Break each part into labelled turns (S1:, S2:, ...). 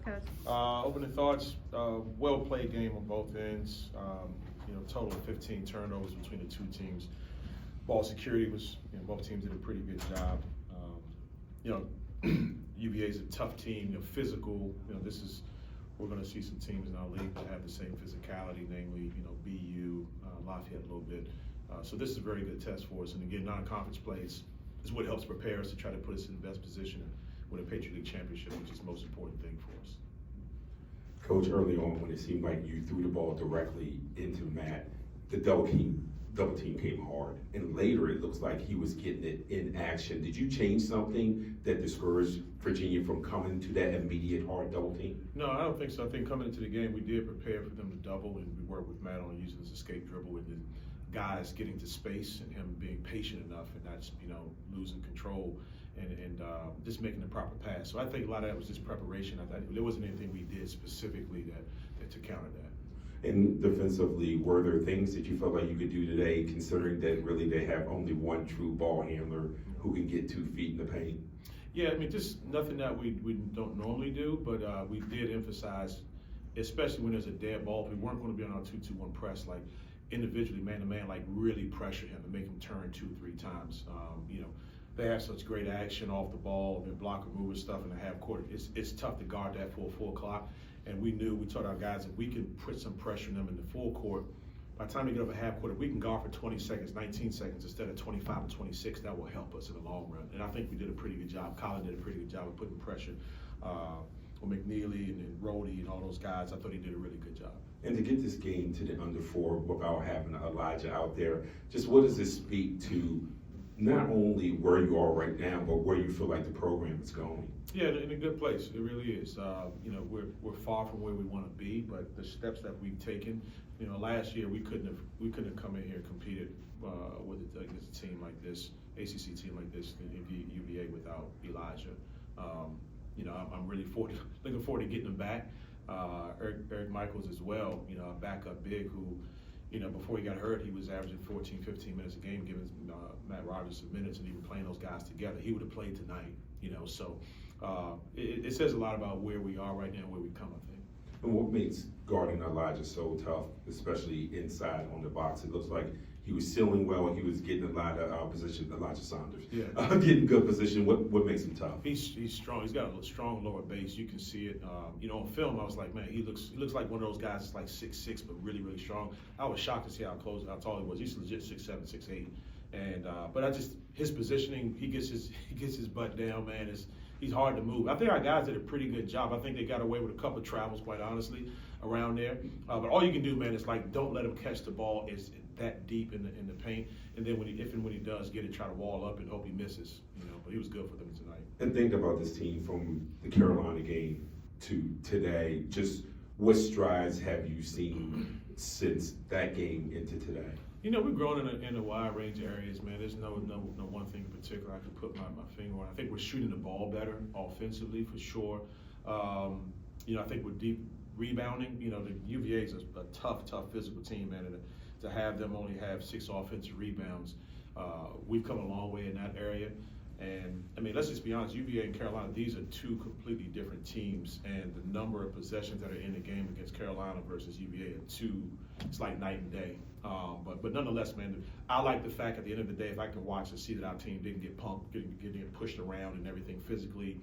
S1: Coach?
S2: Opening thoughts, well played game on both ends. Total of 15 turnovers between the two teams. Ball security was, both teams did a pretty good job. UVA is a tough team, physical. We're going to see some teams in our league that have the same physicality, namely, BU, Lafayette a little bit. So this is a very good test for us. And again, non-conference play is what helps prepare us to try to put us in the best position with a Patriot League championship, which is the most important thing for us.
S3: Coach, early on when it seemed like you threw the ball directly into Matt, the double team came hard. And later it looks like he was getting it in action. Did you change something that discouraged Virginia from coming to that immediate hard double team?
S2: No, I don't think so. I think coming into the game, we did prepare for them to double, and we worked with Matt on using his escape dribble and the guys getting to space and him being patient enough and not losing control and just making the proper pass. So I think a lot of that was just preparation. There wasn't anything we did specifically that to counter that.
S3: And defensively, were there things that you felt like you could do today, considering that really they have only one true ball handler who can get 2 feet in the paint?
S2: Yeah, just nothing that we don't normally do, but we did emphasize, especially when there's a dead ball, we weren't going to be on our 2-2-1 press, like individually, man-to-man, like really pressure him and make him turn 2 or 3 times. They have such great action off the ball, their block remover stuff in the half court. It's tough to guard that for a full clock. And we told our guys, if we can put some pressure on them in the full court, by the time they get over half court, if we can guard for 20 seconds, 19 seconds instead of 25 or 26, that will help us in the long run. And I think we did a pretty good job. Colin did a pretty good job of putting pressure on McNeely and Rhodey and all those guys. I thought he did a really good job.
S3: And to get this game to the under 4 without having Elijah out there, just what does this speak to not only where you are right now, but where you feel like the program is going?
S2: Yeah, in a good place. It really is. We're far from where we want to be, but the steps that we've taken. Last year we couldn't have come in here and competed against a team like this, ACC team like this, in UVA without Elijah. I'm really looking forward to getting him back. Eric Michaels as well. A backup big who. Before he got hurt, he was averaging 14, 15 minutes a game, giving Matt Rogers some minutes and even playing those guys together. He would have played tonight, so it says a lot about where we are right now and where we come, I think.
S3: And what makes guarding Elijah so tough, especially inside on the box? It looks like he was sealing well. He was getting a lot of position. Elijah Saunders, getting good position. What makes him tough?
S2: He's strong. He's got a strong lower base. You can see it. On film, I was like, man, he looks like one of those guys that's like 6'6", but really, really strong. I was shocked to see how tall he was. He's legit 6'7", 6'8". And but his positioning, he gets his butt down, man. He's hard to move. I think our guys did a pretty good job. I think they got away with a couple of travels, quite honestly, around there. But all you can do, man, is like don't let him catch the ball. It's that deep in the paint, and then when he does get it, try to wall up and hope he misses. But he was good for them tonight.
S3: And think about this team from the Carolina game to today. Just what strides have you seen since that game into today?
S2: We've grown in a wide range of areas, man. There's no one thing in particular I could put my finger on. I think we're shooting the ball better offensively for sure. I think we're deep rebounding. The UVA is a tough physical team, man. And to have them only have 6 offensive rebounds, we've come a long way in that area. And let's just be honest, UVA and Carolina, these are 2 completely different teams, and the number of possessions that are in the game against Carolina versus UVA it's like night and day. But nonetheless, man, I like the fact at the end of the day, if I can watch and see that our team didn't get pumped, getting pushed around and everything physically,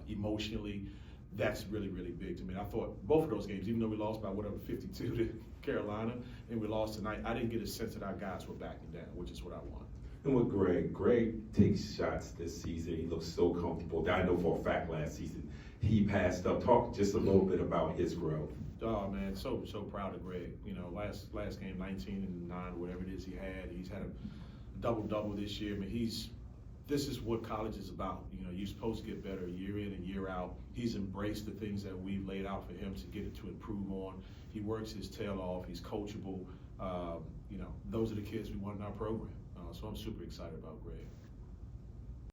S2: emotionally, that's really, really big to me. I thought both of those games, even though we lost by 52 to Carolina, and we lost tonight, I didn't get a sense that our guys were backing down, which is what I want.
S3: And with Greg takes shots this season. He looks so comfortable. I know for a fact last season he passed up. Talk just a little bit about his growth.
S2: Oh man, so proud of Greg. Last game 19 and 9 or whatever it is he had. He's had a double this year. This is what college is about. You're supposed to get better year in and year out. He's embraced the things that we've laid out for him to get it to improve on. He works his tail off. He's coachable. Those are the kids we want in our program. So I'm super excited about Greg.